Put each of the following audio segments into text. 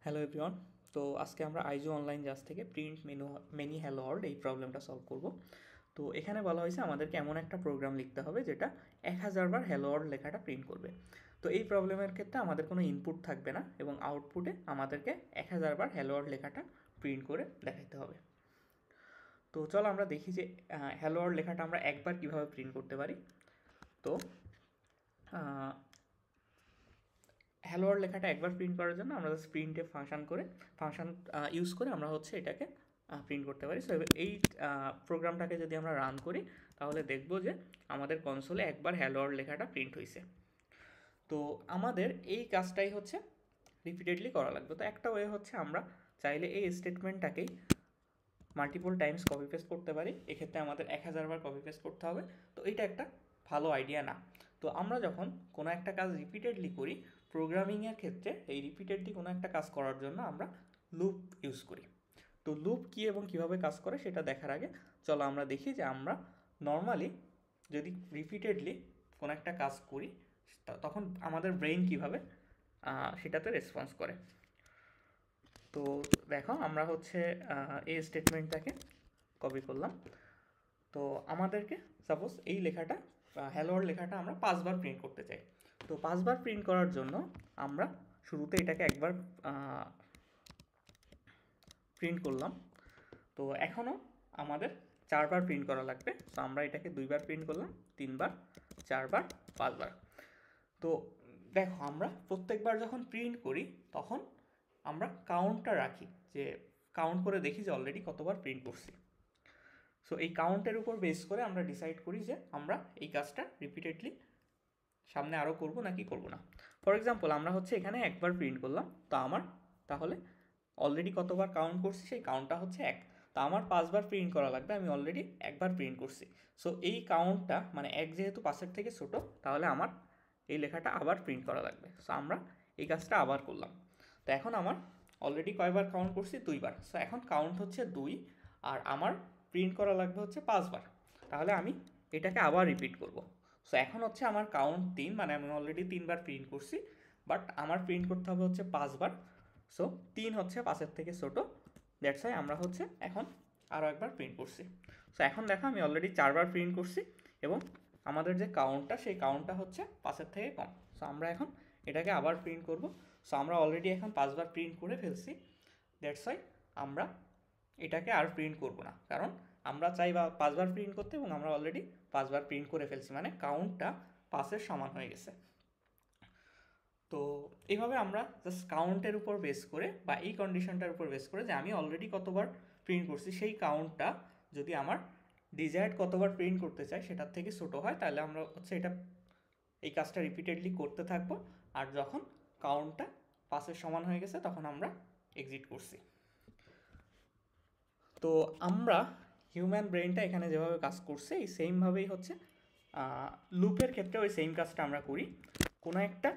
Hello everyone. তো আজকে আমরা আইজো অনলাইন জাস্ট থেকে প্রিন্ট মেনি হ্যালো ওয়ার্ল্ড এই প্রবলেমটা সলভ করব। তো এখানে বলা হয়েছে আমাদেরকে এমন একটা প্রোগ্রাম লিখতে হবে যেটা 1000 বার হ্যালো ওয়ার্ল্ড লেখাটা প্রিন্ট করবে। তো এই প্রবলেমের ক্ষেত্রে আমাদের কোনো ইনপুট থাকবে না এবং আউটপুটে আমাদেরকে 1000 বার হ্যালো ওয়ার্ল্ড লেখাটা প্রিন্ট করে দেখাতে হবে। তো চলো আমরা দেখি যে হ্যালো ওয়ার্ল্ড লেখাটা আমরা একবার কীভাবে প্রিন্ট করতে পারি। তো হ্যালো ওয়ার্ল্ড লেখাটা একবার প্রিন্ট করার জন্য আমরা জাস্ট প্রিন্টে ফাংশন ইউজ করে আমরা হচ্ছে এটাকে প্রিন্ট করতে পারি। সো এই প্রোগ্রামটাকে যদি আমরা রান করি তাহলে দেখব যে আমাদের কনসোলে একবার হ্যালো ওয়ার্ল্ড লেখাটা প্রিন্ট হয়েছে। তো আমাদের এই কাজটাই হচ্ছে রিপিটেডলি করা লাগবে। তো একটা ওয়ে হচ্ছে আমরা চাইলে এই স্টেটমেন্টটাকেই মাল্টিপল টাইমস কপি পেস্ট করতে পারি। এক্ষেত্রে আমাদের 1000 বার কপি পেস্ট করতে হবে। তো এটা একটা ভালো আইডিয়া না। তো আমরা যখন কোনো একটা কাজ রিপিটেডলি করি, প্রোগ্রামিংয়ের ক্ষেত্রে এই রিপিটেডলি কোনো একটা কাজ করার জন্য আমরা লুপ ইউজ করি। তো লুপ কী এবং কীভাবে কাজ করে সেটা দেখার আগে চলো আমরা দেখি যে আমরা নর্মালি যদি রিপিটেডলি কোনো একটা কাজ করি তখন আমাদের ব্রেইন কীভাবে সেটাতে রেসপন্স করে। তো দেখো আমরা হচ্ছে এই স্টেটমেন্টটাকে কপি করলাম। তো আমাদেরকে সাপোজ এই লেখাটা হ্যালো ওয়ার্ল্ড লেখাটা আমরা 5বার প্রিন্ট করতে চাই। তো 5বার প্রিন্ট করার জন্য আমরা শুরুতে এটাকে একবার প্রিন্ট করলাম। তো এখনও আমাদের 4বার প্রিন্ট করা লাগবে। তো আমরা এটাকে 2বার প্রিন্ট করলাম, 3বার, 4বার, 5বার। তো দেখো আমরা প্রত্যেকবার যখন প্রিন্ট করি তখন আমরা কাউন্টটা রাখি, যে কাউন্ট করে দেখি যে অলরেডি কতবার প্রিন্ট করছি। সো এই কাউন্টের উপর বেস করে আমরা ডিসাইড করি যে আমরা এই কাজটা রিপিটেডলি সামনে আরও করব নাকি করব না। ফর এক্সাম্পল আমরা হচ্ছে এখানে একবার প্রিন্ট করলাম, তো আমার তাহলে অলরেডি কতবার কাউন্ট করছি সেই কাউন্টটা হচ্ছে 1। তো আমার 5বার প্রিন্ট করা লাগবে, আমি অলরেডি একবার প্রিন্ট করছি। সো এই কাউন্টটা মানে 1 যেহেতু 5-এর থেকে ছোটো, তাহলে আমার এই লেখাটা আবার প্রিন্ট করা লাগবে। সো আমরা এই কাজটা আবার করলাম। তো এখন আমার অলরেডি কয়বার কাউন্ট করছি? 2বার। সো এখন কাউন্ট হচ্ছে 2 আর আমার প্রিন্ট করা লাগবে হচ্ছে 5বার। তাহলে আমি এটাকে আবার রিপিট করব। সো এখন হচ্ছে আমার কাউন্ট 3, মানে আমি অলরেডি 3বার প্রিন্ট করছি, বাট আমার প্রিন্ট করতে হবে হচ্ছে 5বার। সো 3 হচ্ছে 5-এর থেকে ছোটো, দ্যাটস ওয়াই আমরা হচ্ছে এখন আরও একবার প্রিন্ট করছি। সো এখন দেখো আমি অলরেডি 4বার প্রিন্ট করছি এবং আমাদের যে কাউন্টটা সেই কাউন্টটা হচ্ছে 5-এর থেকে কম। সো আমরা এখন এটাকে আবার প্রিন্ট করব। সো আমরা অলরেডি এখন 5বার প্রিন্ট করে ফেলছি, দ্যাটস ওয়াই আমরা এটাকে আর প্রিন্ট করব না, কারণ আমরা চাই 5বার প্রিন্ট করতে এবং আমরা অলরেডি 5বার প্রিন্ট করে ফেলছি, মানে কাউন্টটা 5-এর সমান হয়ে গেছে। তো এইভাবে আমরা জাস্ট কাউন্টের উপর বেস করে বা এই কন্ডিশনটার উপর বেস করে যে আমি অলরেডি কতবার প্রিন্ট করছি সেই কাউন্টটা যদি আমার ডিজায়ার্ড কতবার প্রিন্ট করতে চাই সেটার থেকে ছোটো হয়, তাহলে আমরা হচ্ছে এই কাজটা রিপিটেডলি করতে থাকবো। আর যখন কাউন্টটা 5-এর সমান হয়ে গেছে তখন আমরা এক্সিট করছি। তো আমরা হিউম্যান ব্রেনটা এখানে যেভাবে কাজ করছে এই সেমভাবেই হচ্ছে লুপের ক্ষেত্রে ওই সেম কাজটা আমরা করি। কোনো একটা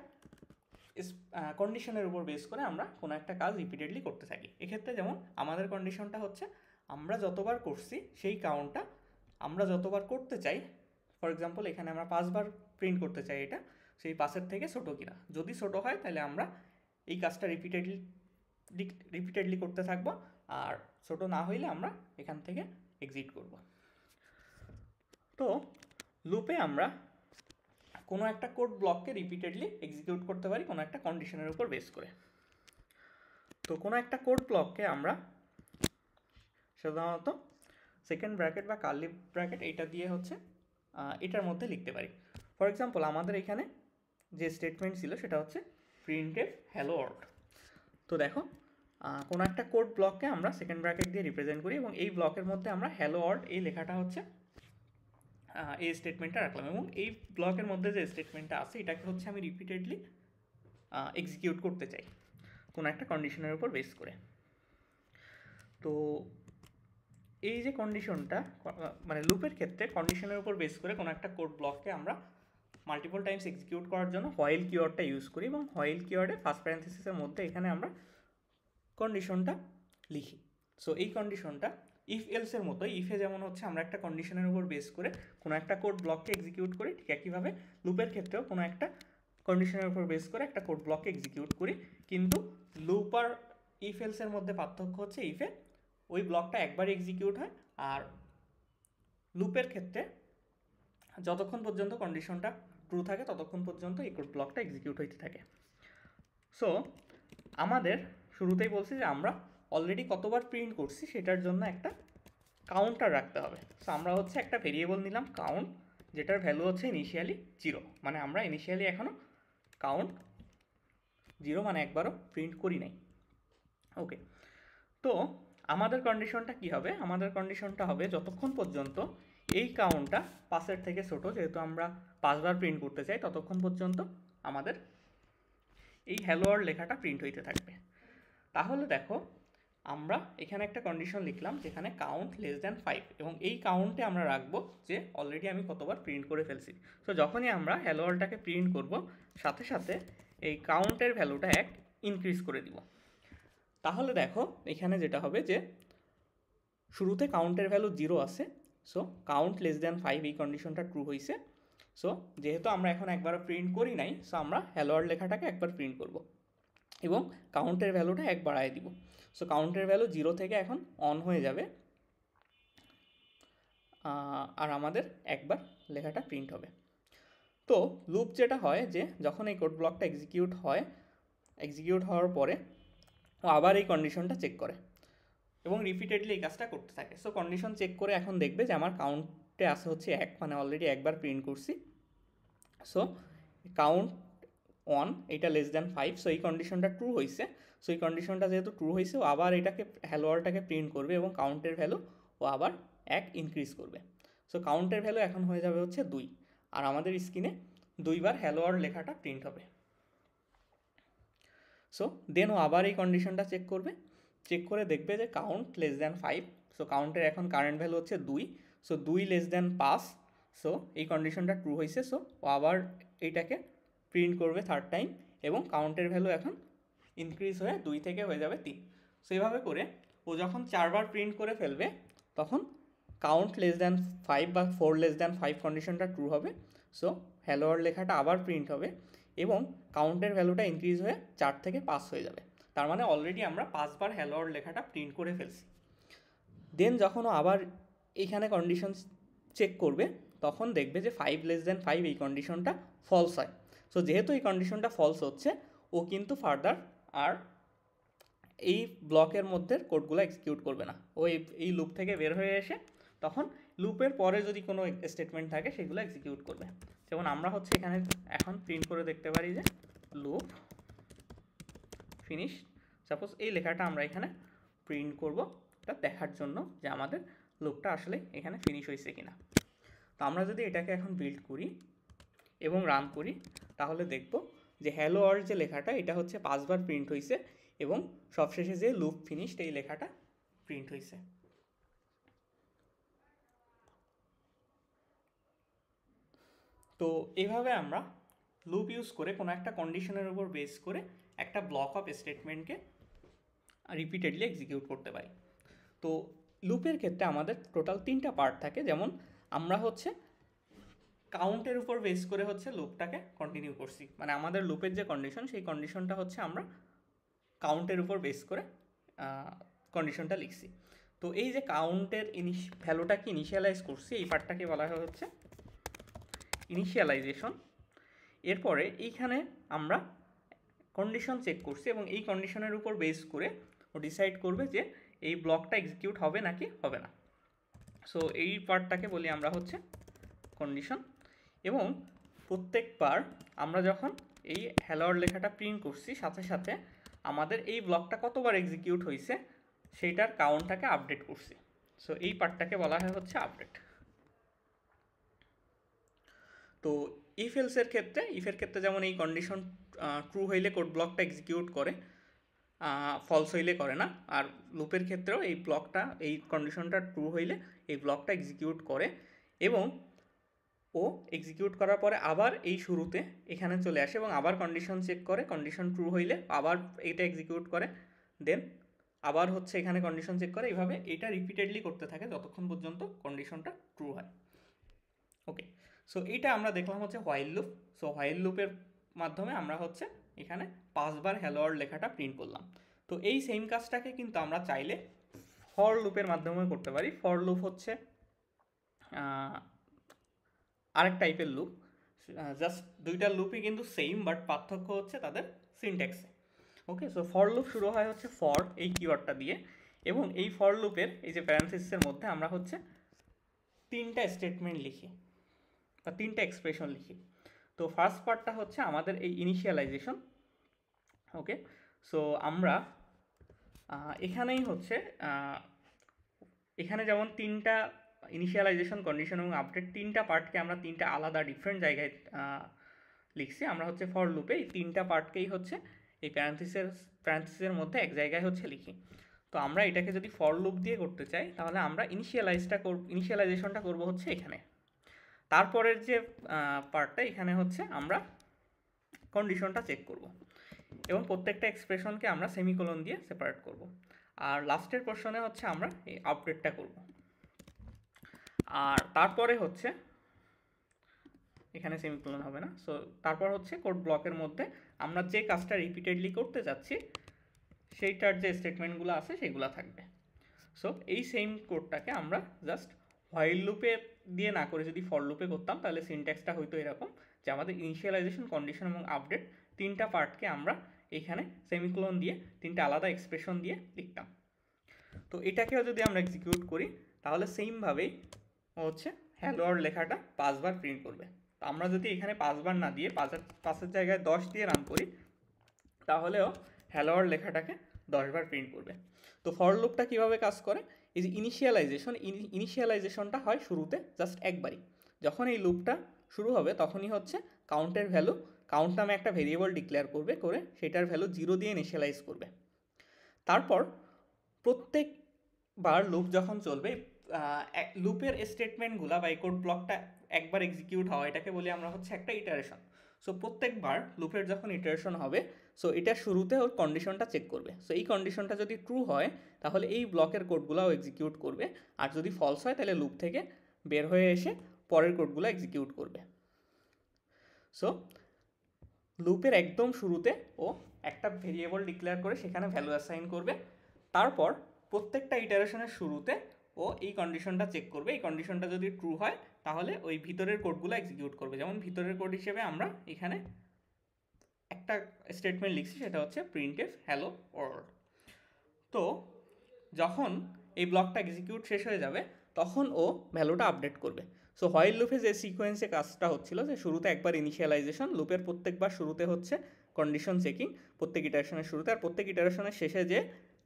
কন্ডিশনের উপর বেস করে আমরা কোনো একটা কাজ রিপিটেডলি করতে থাকি। এক্ষেত্রে যেমন আমাদের কন্ডিশনটা হচ্ছে আমরা যতবার করছি সেই কাউন্টটা আমরা যতবার করতে চাই, ফর এক্সাম্পল এখানে আমরা 5বার প্রিন্ট করতে চাই, এটা সেই 5-এর থেকে ছোটো কিনা। যদি ছোটো হয় তাহলে আমরা এই কাজটা রিপিটেডলি করতে থাকবো, আর ছোটো না হইলে আমরা এখান থেকে এক্সিট করব। তো লুপে আমরা কোনো একটা কোড ব্লককে রিপিটেডলি এক্সিকিউট করতে পারি কোনো একটা কন্ডিশনের উপর বেস করে। তো কোনো একটা কোড ব্লককে আমরা সাধারণত সেকেন্ড ব্র্যাকেট বা কার্লি ব্র্যাকেট এটা দিয়ে হচ্ছে এটার মধ্যে লিখতে পারি। ফর এক্সাম্পল আমাদের এখানে যে স্টেটমেন্ট ছিল সেটা হচ্ছে প্রিন্টএফ হ্যালো ওয়ার্ল্ড। তো দেখো কোনো একটা কোড ব্লককে আমরা সেকেন্ড ব্র্যাকেট দিয়ে রিপ্রেজেন্ট করি এবং এই ব্লকের মধ্যে আমরা হ্যালো ওয়ার্ল্ড এই লেখাটা হচ্ছে এই স্টেটমেন্টটা রাখলাম, এবং এই ব্লকের মধ্যে যে স্টেটমেন্টটা আছে এটাকে হচ্ছে আমি রিপিটেডলি এক্সিকিউট করতে চাই কোনো একটা কন্ডিশনের উপর বেস করে। তো এই যে কন্ডিশনটা মানে লুপের ক্ষেত্রে কন্ডিশনের উপর বেস করে কোনো একটা কোড ব্লককে আমরা মাল্টিপল টাইমস এক্সিকিউট করার জন্য হোয়াইল কিওয়ার্ডটা ইউজ করি, এবং হোয়াইল কিওয়ার্ডে ফার্স্ট প্যারেন্থেসিসের মধ্যে এখানে আমরা কন্ডিশনটা লিখি। সো এই কন্ডিশনটা ইফ এলসের মতো, ইফে যেমন হচ্ছে আমরা একটা কন্ডিশনের উপর বেস করে কোনো একটা কোড ব্লককে এক্সিকিউট করি, ঠিক একইভাবে লুপের ক্ষেত্রেও কোনো একটা কন্ডিশনের উপর বেস করে একটা কোড ব্লককে এক্সিকিউট করি। কিন্তু লুপ আর ইফ এলসের মধ্যে পার্থক্য হচ্ছে ইফে ওই ব্লকটা একবার এক্সিকিউট হয়, আর লুপের ক্ষেত্রে যতক্ষণ পর্যন্ত কন্ডিশনটা ট্রু থাকে ততক্ষণ পর্যন্ত এই কোড ব্লকটা এক্সিকিউট হইতে থাকে। সো আমাদের শুরুতেই বলছি যে আমরা অলরেডি কতবার প্রিন্ট করছি সেটার জন্য একটা কাউন্টার রাখতে হবে। সো আমরা হচ্ছে একটা ভেরিয়েবল নিলাম কাউন্ট, যেটার ভ্যালু হচ্ছে ইনিশিয়ালি 0, মানে আমরা ইনিশিয়ালি এখনও কাউন্ট 0 মানে একবারও প্রিন্ট করি নাই। ওকে, তো আমাদের কন্ডিশনটা কি হবে? আমাদের কন্ডিশনটা হবে যতক্ষণ পর্যন্ত এই কাউন্টটা 5-এর থেকে ছোটো, যেহেতু আমরা 5বার প্রিন্ট করতে চাই, ততক্ষণ পর্যন্ত আমাদের এই হ্যালো ওয়ার্ল্ড লেখাটা প্রিন্ট হইতে থাকবে। তাহলে দেখো আমরা এখানে একটা কন্ডিশন লিখলাম যেখানে কাউন্ট লেস দ্যান 5, এবং এই কাউন্টে আমরা রাখবো যে অলরেডি আমি কতবার প্রিন্ট করে ফেলছি। সো যখনই আমরা হ্যালো ওয়ার্ল্ডটাকে প্রিন্ট করব, সাথে সাথে এই কাউন্টের ভ্যালুটা 1 ইনক্রিজ করে দিব। তাহলে দেখো এখানে যেটা হবে যে শুরুতে কাউন্টের ভ্যালু 0 আছে, সো কাউন্ট লেস দ্যান 5 এই কন্ডিশনটা ট্রু হয়েছে। সো যেহেতু আমরা এখন একবারও প্রিন্ট করি নাই, সো আমরা হ্যালো ওয়ার্ল্ড লেখাটাকে একবার প্রিন্ট করব এবং কাউন্টের ভ্যালুটা 1 বাড়ায় দিব। সো কাউন্টের ভ্যালু 0 থেকে এখন অন হয়ে যাবে, আর আমাদের একবার লেখাটা প্রিন্ট হবে। তো লুপ যেটা হয় যে যখন এই কোড ব্লকটা এক্সিকিউট হওয়ার পরে ও আবার এই কন্ডিশনটা চেক করে এবং রিপিটেডলি এই কাজটা করতে থাকে। সো কন্ডিশন চেক করে এখন দেখবে যে আমার কাউন্টে আসে হচ্ছে 1, মানে অলরেডি একবার প্রিন্ট করছি। সো কাউন্ট 1, এটা লেস দ্যান 5, সো এই কন্ডিশনটা ট্রু হয়েছে। সো এই কন্ডিশনটা যেহেতু ট্রু হয়েছে, ও আবার এটাকে হ্যালো ওয়ার্ল্ডটাকে প্রিন্ট করবে এবং কাউন্টের ভ্যালু ও আবার 1 ইনক্রিজ করবে। সো কাউন্টের ভ্যালু এখন হয়ে যাবে হচ্ছে 2, আর আমাদের স্ক্রিনে 2বার হ্যালো ওয়ার্ল্ড লেখাটা প্রিন্ট হবে। সো দেন ও আবার এই কন্ডিশনটা চেক করবে, চেক করে দেখবে যে কাউন্ট লেস দ্যান 5, সো কাউন্টের এখন কারেন্ট ভ্যালু হচ্ছে 2, সো 2 লেস দ্যান 5, সো এই কন্ডিশনটা ট্রু হয়েছে। সো ও আবার এইটাকে প্রিন্ট করবে থার্ড টাইম এবং কাউন্টের ভ্যালু এখন ইনক্রিজ হয়ে 2 থেকে হয়ে যাবে 3। সো এইভাবে করে ও যখন 4বার প্রিন্ট করে ফেলবে তখন কাউন্ট লেস দ্যান 5 বা 4 লেস দ্যান 5 কন্ডিশনটা ট্রু হবে। সো হ্যালো ওয়ার্ল্ড লেখাটা আবার প্রিন্ট হবে এবং কাউন্টের ভ্যালুটা ইনক্রিজ হয়ে 4 থেকে 5 হয়ে যাবে। তার মানে অলরেডি আমরা 5বার হ্যালো ওয়ার্ল্ড লেখাটা প্রিন্ট করে ফেলছি। দেন যখন ও আবার এইখানে কন্ডিশন চেক করবে তখন দেখবে যে 5 লেস দ্যান 5 এই কন্ডিশনটা ফলস হয়। সো যেহেতু এই কন্ডিশনটা ফলস হচ্ছে, ও কিন্তু ফার্দার আর এই ব্লকের মধ্যে কোডগুলো এক্সিকিউট করবে না। ও এই লুপ থেকে বের হয়ে এসে তখন লুপের পরে যদি কোনো স্টেটমেন্ট থাকে সেগুলো এক্সিকিউট করবে। যেমন আমরা হচ্ছে এখানে এখন প্রিন্ট করে দেখতে পারি যে লুপ ফিনিশ। সাপোজ এই লেখাটা আমরা এখানে প্রিন্ট করব, এটা দেখার জন্য যে আমাদের লুপটা আসলে এখানে ফিনিশ হয়েছে কিনা। তো আমরা যদি এটাকে এখন বিল্ড করি এবং রান করি তাহলে দেখব যে হ্যালো ওয়ার্ল্ড যে লেখাটা এটা হচ্ছে 5বার প্রিন্ট হয়েছে এবং সবশেষে যে লুপ ফিনিশড এই লেখাটা প্রিন্ট হয়েছে। তো এইভাবে আমরা লুপ ইউজ করে কোনো একটা কন্ডিশনের উপর বেস করে একটা ব্লক অফ স্টেটমেন্টকে রিপিটেডলি এক্সিকিউট করতে পারি। তো লুপের ক্ষেত্রে আমাদের টোটাল 3টা পার্ট থাকে। যেমন আমরা হচ্ছে কাউন্টের উপর বেস করে হচ্ছে লুপটাকে কন্টিনিউ করছি, মানে আমাদের লুপের যে কন্ডিশন সেই কন্ডিশনটা হচ্ছে আমরা কাউন্টের উপর বেস করে কন্ডিশনটা লিখছি। তো এই যে কাউন্টের ভ্যালুটাকে ইনিশিয়ালাইজ করছি এই পার্টটাকে বলা হয় হচ্ছে ইনিশিয়ালাইজেশন। এরপরে এইখানে আমরা কন্ডিশন চেক করছি এবং এই কন্ডিশনের উপর বেস করে ও ডিসাইড করবে যে এই ব্লকটা এক্সিকিউট হবে নাকি হবে না। সো এই পার্টটাকে বলি আমরা হচ্ছে কন্ডিশন। এবং প্রত্যেকবার আমরা যখন এই হ্যালো ওয়ার্ল্ড লেখাটা প্রিন্ট করছি সাথে সাথে আমাদের এই ব্লকটা কতবার এক্সিকিউট হয়েছে সেইটার কাউন্টটাকে আপডেট করছি। সো এই পার্টটাকে বলা হয় হচ্ছে আপডেট। তো ইফ এলসের ক্ষেত্রে যেমন এই কন্ডিশন ট্রু হইলে কোড ব্লকটা এক্সিকিউট করে, ফলস হইলে করে না। আর লুপের ক্ষেত্রেও এই কন্ডিশনটা ট্রু হইলে এই ব্লকটা এক্সিকিউট করে এবং ও এক্সিকিউট করার পরে আবার এই শুরুতে এখানে চলে আসে এবং আবার কন্ডিশন চেক করে, কন্ডিশন ট্রু হইলে আবার এটা এক্সিকিউট করে, দেন আবার হচ্ছে এখানে কন্ডিশন চেক করে। এইভাবে এটা রিপিটেডলি করতে থাকে যতক্ষণ পর্যন্ত কন্ডিশনটা ট্রু হয়। ওকে, সো এইটা আমরা দেখলাম হচ্ছে হোয়াইল লুপ। সো হোয়াইল লুপের মাধ্যমে আমরা হচ্ছে এখানে 5বার হ্যালো ওয়ার্ল্ড লেখাটা প্রিন্ট করলাম। তো এই সেম কাজটাকে কিন্তু আমরা চাইলে ফর লুপের মাধ্যমে করতে পারি। ফর লুপ হচ্ছে আরেক টাইপের লুপ, জাস্ট দুইটা লুপই কিন্তু সেম, বাট পার্থক্য হচ্ছে তাদের সিনট্যাক্সে। ওকে, সো ফর লুপ শুরু হয় হচ্ছে ফর এই কিওয়ার্ডটা দিয়ে, এবং এই ফর লুপের এই যে প্যারেন্থেসিসের মধ্যে আমরা হচ্ছে তিনটা স্টেটমেন্ট লিখি বা তিনটা এক্সপ্রেশন লিখি। তো ফার্স্ট পার্টটা হচ্ছে আমাদের এই ইনিশিয়ালাইজেশন। ওকে, সো আমরা এখানেই হচ্ছে এখানে যেমন তিনটা ইনিশিয়ালাইজেশন, কন্ডিশন এবং আপডেট, তিনটা পার্টকে আমরা তিনটা আলাদা ডিফারেন্ট জায়গায় লিখছি। আমরা হচ্ছে ফর লুপে এই তিনটা পার্টকেই হচ্ছে এই প্যারেন্থেসিসের মধ্যে এক জায়গায় হচ্ছে লিখি। তো আমরা এটাকে যদি ফর লুপ দিয়ে করতে চাই তাহলে আমরা ইনিশিয়ালাইজেশনটা করব হচ্ছে এখানে। তারপরের যে পার্টটা এখানে হচ্ছে আমরা কন্ডিশনটা চেক করব এবং প্রত্যেকটা এক্সপ্রেশনকে আমরা সেমিকোলন দিয়ে সেপারেট করব। আর লাস্টের পোর্শনে হচ্ছে আমরা এই আপডেটটা করব। আর তারপরে হচ্ছে এখানে সেমিকোলন হবে না। সো তারপর হচ্ছে কোড ব্লকের মধ্যে আমরা যে কাজটা রিপিটেডলি করতে যাচ্ছি সেইটার যে স্টেটমেন্টগুলো আছে সেগুলো থাকবে। সো এই সেম কোডটাকে আমরা জাস্ট হোয়াইল লুপে দিয়ে না করে যদি ফর লুপে করতাম তাহলে সিনট্যাক্সটা হয়তো এরকম যে আমাদের ইনিশিয়ালাইজেশন, কন্ডিশন এবং আপডেট তিনটা পার্টকে আমরা এইখানে সেমিকোলন দিয়ে তিনটা আলাদা এক্সপ্রেশন দিয়ে লিখতাম। তো এটাকেও যদি আমরা এক্সিকিউট করি তাহলে সেমভাবেই হচ্ছে হ্যালো ওয়ার্ল্ড লেখাটা 5 বার প্রিন্ট করবে। তো আমরা যদি এখানে 5 বার না দিয়ে 5-এর জায়গায় 10 দিয়ে রান করি তাহলেও হ্যালো ওয়ার্ল্ড লেখাটাকে 10 বার প্রিন্ট করবে। তো ফর লুপটা কীভাবে কাজ করে, এই যে ইনিশিয়ালাইজেশনটা হয় শুরুতে জাস্ট একবারই। যখন এই লুপটা শুরু হবে তখনই হচ্ছে কাউন্টের ভ্যালু, কাউন্ট নামে একটা ভেরিয়েবল ডিক্লেয়ার করবে, করে সেটার ভ্যালু 0 দিয়ে ইনিশিয়ালাইজ করবে। তারপর প্রত্যেকবার লুপ যখন চলবে, লুপের স্টেটমেন্টগুলো বা এই কোড ব্লকটা একবার এক্সিকিউট হওয়া, এটাকে বলি আমরা হচ্ছে একটা ইটারেশন। সো প্রত্যেকবার লুপের যখন ইটারেশন হবে, সো এটা শুরুতে ওর কন্ডিশনটা চেক করবে। সো এই কন্ডিশনটা যদি ট্রু হয় তাহলে এই ব্লকের কোডগুলোও এক্সিকিউট করবে, আর যদি ফলস হয় তাহলে লুপ থেকে বের হয়ে এসে পরের কোডগুলো এক্সিকিউট করবে। সো লুপের একদম শুরুতে ও একটা ভেরিয়েবল ডিক্লেয়ার করে সেখানে ভ্যালু অ্যাসাইন করবে। তারপর প্রত্যেকটা ইটারেশনের শুরুতে ও এই কন্ডিশনটা চেক করবে। এই কন্ডিশনটা যদি ট্রু হয় তাহলে ওই ভিতরের কোডগুলো এক্সিকিউট করবে। যেমন ভিতরের কোড হিসেবে আমরা এখানে একটা স্টেটমেন্ট লিখছি, সেটা হচ্ছে প্রিন্টএফ হ্যালো ওয়ার্ল্ড। তো যখন এই ব্লকটা এক্সিকিউট শেষ হয়ে যাবে তখন ও ভ্যালুটা আপডেট করবে। সো হোয়াইল লুপে যে সিকোয়েন্সে কাজটা হচ্ছিল যে শুরুতে একবার ইনিশিয়ালাইজেশন, লুপের প্রত্যেকবার শুরুতে হচ্ছে কন্ডিশন চেকিং প্রত্যেক ইটারেশনের শুরুতে, আর প্রত্যেক ইটারেশনের শেষে যে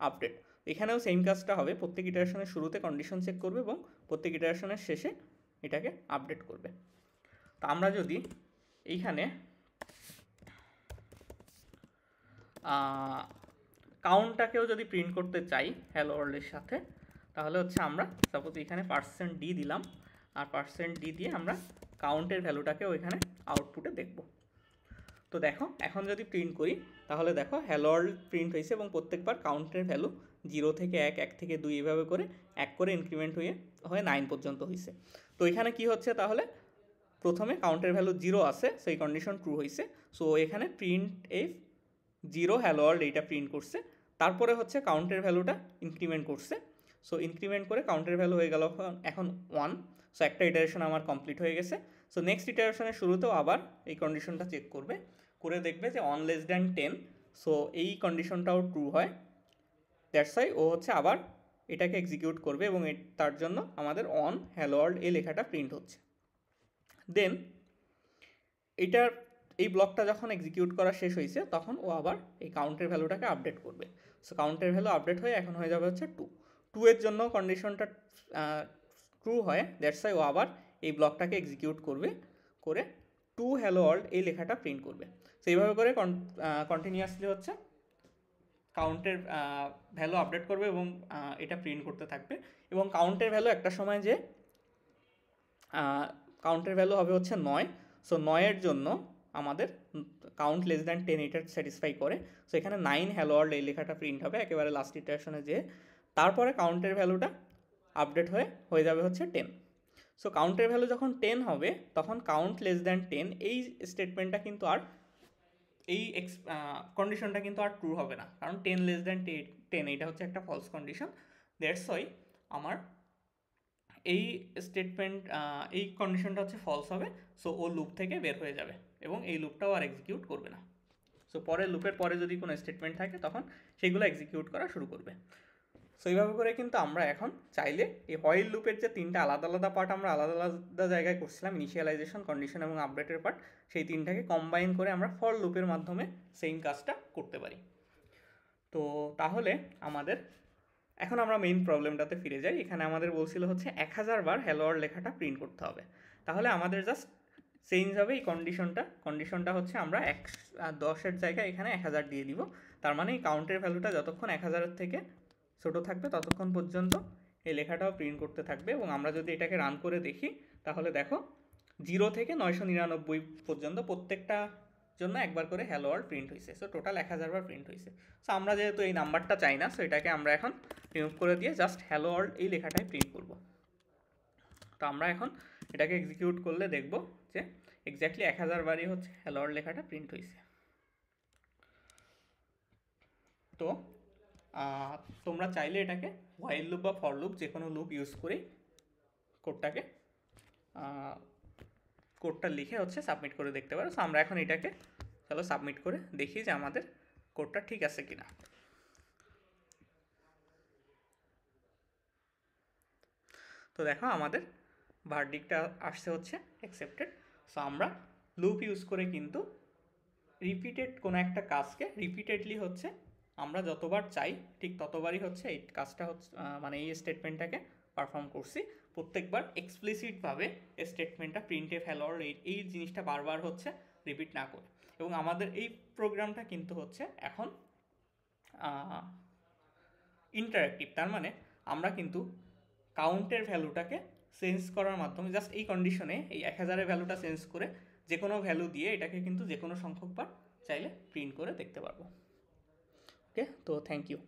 আপডেট, এখানেও সেম কাজটা হবে। প্রত্যেক ইটারেশনের শুরুতে কন্ডিশন চেক করবে এবং প্রত্যেক ইটারেশনের শেষে এটাকে আপডেট করবে। তো আমরা যদি এইখানে কাউন্টটাকেও যদি প্রিন্ট করতে চাই হ্যালো ওয়ার্ল্ডের সাথে, তাহলে হচ্ছে আমরা সাপোজ এখানে %d দিলাম, আর %d দিয়ে আমরা কাউন্টের ভ্যালুটাকেও এখানে আউটপুটে দেখব। তো দেখো এখন যদি প্রিন্ট করি তাহলে দেখো হ্যালো ওয়ার্ল্ড প্রিন্ট হয়েছে এবং প্রত্যেকবার কাউন্টের ভ্যালু 0 থেকে 1, 1 থেকে 2 এভাবে করে 1 করে ইনক্রিমেন্ট হয়ে 9 পর্যন্ত হয়েছে। তো এখানে কি হচ্ছে তাহলে, প্রথমে কাউন্টের ভ্যালু 0 আছে, সেই কন্ডিশন ট্রু হয়েছে। সো এখানে প্রিন্ট এফ 0 হ্যালো ওয়ার্ল্ড এইটা প্রিন্ট করছে। তারপরে হচ্ছে কাউন্টের ভ্যালুটা ইনক্রিমেন্ট করছে। সো ইনক্রিমেন্ট করে কাউন্টের ভ্যালু হয়ে গেল এখন 1। সো একটা ইটারেশন আমার কমপ্লিট হয়ে গেছে। সো নেক্সট ইটারেশনের শুরুতেও আবার এই কন্ডিশনটা চেক করবে, করে দেখবে যে 1<10। সো এই কন্ডিশনটাও ট্রু হয়, দ্যাটস ওয়াই ও হচ্ছে আবার এটাকে এক্সিকিউট করবে এবং তার জন্য আমাদের অন হ্যালো ওয়ার্ল্ড এই লেখাটা প্রিন্ট হচ্ছে। দেন এটার এই ব্লকটা যখন এক্সিকিউট করা শেষ হয়েছে তখন ও আবার এই কাউন্টের ভ্যালুটাকে আপডেট করবে। সো কাউন্টের ভ্যালু আপডেট হয়ে এখন হয়ে যাবে হচ্ছে 2 এর জন্য কন্ডিশনটা ট্রু হয়, দ্যাটস ওয়াই ও আবার এই ব্লকটাকে এক্সিকিউট করবে, করে 2 হ্যালো ওয়ার্ল্ড এই লেখাটা প্রিন্ট করবে। সো এইভাবে করে কন্টিনিউয়াসলি হচ্ছে কাউন্টের ভ্যালু আপডেট করবে এবং এটা প্রিন্ট করতে থাকবে। এবং কাউন্টের ভ্যালু একটা সময় যে কাউন্টের ভ্যালু হবে হচ্ছে 9। সো 9-এর জন্য আমাদের কাউন্ট <10 এটা স্যাটিসফাই করে। সো এখানে 9 হ্যালো ওয়ার্ল্ড এই লেখাটা প্রিন্ট হবে একেবারে লাস্ট ইটারেশনে যে, তারপরে কাউন্টের ভ্যালুটা আপডেট হয়ে যাবে হচ্ছে 10। সো কাউন্টের ভ্যালু যখন 10 হবে তখন কাউন্ট <10 এই স্টেটমেন্টটা কিন্তু আর এই কন্ডিশনটা কিন্তু আর ট্রু হবে না, কারণ 10 লেস দ্যান 10 এটা হচ্ছে একটা ফলস কন্ডিশন। দ্যাটস ওয়াই আমার এই স্টেটমেন্ট এই কন্ডিশনটা হচ্ছে ফলস হবে। সো ও লুপ থেকে বের হয়ে যাবে এবং এই লুপটাও আর এক্সিকিউট করবে না। সো পরের লুপের পরে যদি কোনো স্টেটমেন্ট থাকে তখন সেগুলো এক্সিকিউট করা শুরু করবে। সো এইভাবে করে কিন্তু আমরা এখন চাইলে এই হোয়াইল লুপের যে তিনটা আলাদা আলাদা পার্ট আমরা আলাদা আলাদা জায়গায় করছিলাম, ইনিশিয়ালাইজেশন, কন্ডিশন এবং আপডেটের পার্ট, সেই তিনটাকে কম্বাইন করে আমরা ফর লুপের মাধ্যমে সেম কাজটা করতে পারি। তো তাহলে আমাদের এখন আমরা মেইন প্রবলেমটাতে ফিরে যাই। এখানে আমাদের বলছিল হচ্ছে 1000 বার হ্যালো ওয়ার্ল্ড লেখাটা প্রিন্ট করতে হবে। তাহলে আমাদের জাস্ট চেঞ্জ হবে এই কন্ডিশনটা হচ্ছে আমরা 10-এর জায়গায় এখানে 1000 দিয়ে দিব। তার মানে এই কাউন্টের ভ্যালুটা যতক্ষণ 1000-এর থেকে ছোটো থাকবে ততক্ষণ পর্যন্ত এই লেখাটাও প্রিন্ট করতে থাকবে। এবং আমরা যদি এটাকে রান করে দেখি তাহলে দেখো 0 থেকে 999 পর্যন্ত প্রত্যেকটা জন্য একবার করে হ্যালো ওয়ার্ল্ড প্রিন্ট হয়েছে। সো টোটাল 1000 বার প্রিন্ট হয়েছে। সো আমরা যেহেতু এই নাম্বারটা চাই না, সো এটাকে আমরা এখন রিমুভ করে দিয়ে জাস্ট হ্যালো ওয়ার্ল্ড এই লেখাটাই প্রিন্ট করব। তো আমরা এখন এটাকে এক্সিকিউট করলে দেখব যে এক্স্যাক্টলি 1000 বারই হচ্ছে হ্যালো ওয়ার্ল্ড লেখাটা প্রিন্ট হয়েছে। তো তোমরা চাইলে এটাকে হোয়াইল লুপ বা ফর লুপ যে কোনো লুপ ইউজ করে কোডটা লিখে হচ্ছে সাবমিট করে দেখতে পারো। সো আমরা এখন এটাকে চলো সাবমিট করে দেখি যে আমাদের কোডটা ঠিক আছে কিনা। তো দেখো আমাদের ভার্ডিক্টটা আসছে হচ্ছে অ্যাকসেপ্টেড। সো আমরা লুপ ইউজ করে কিন্তু রিপিটেড কোনো একটা কাজকে রিপিটেডলি হচ্ছে আমরা যতবার চাই ঠিক ততবারই হচ্ছে এই কাজটা হচ্ছে মানে এই স্টেটমেন্টটাকে পারফর্ম করছি। প্রত্যেকবার এক্সপ্লিসিটভাবে স্টেটমেন্টটা প্রিন্টে ফেলোর এই জিনিসটা বারবার হচ্ছে রিপিট না করে। এবং আমাদের এই প্রোগ্রামটা কিন্তু হচ্ছে এখন ইন্টারেক্টিভ। তার মানে আমরা কিন্তু কাউন্টের ভ্যালুটাকে চেঞ্জ করার মাধ্যমে জাস্ট এই কন্ডিশনে এই 1000-এর ভ্যালুটা চেঞ্জ করে যে কোনো ভ্যালু দিয়ে এটাকে কিন্তু যে কোনো সংখ্যকবার চাইলে প্রিন্ট করে দেখতে পারবো। ওকে, তো থ্যাংক ইউ।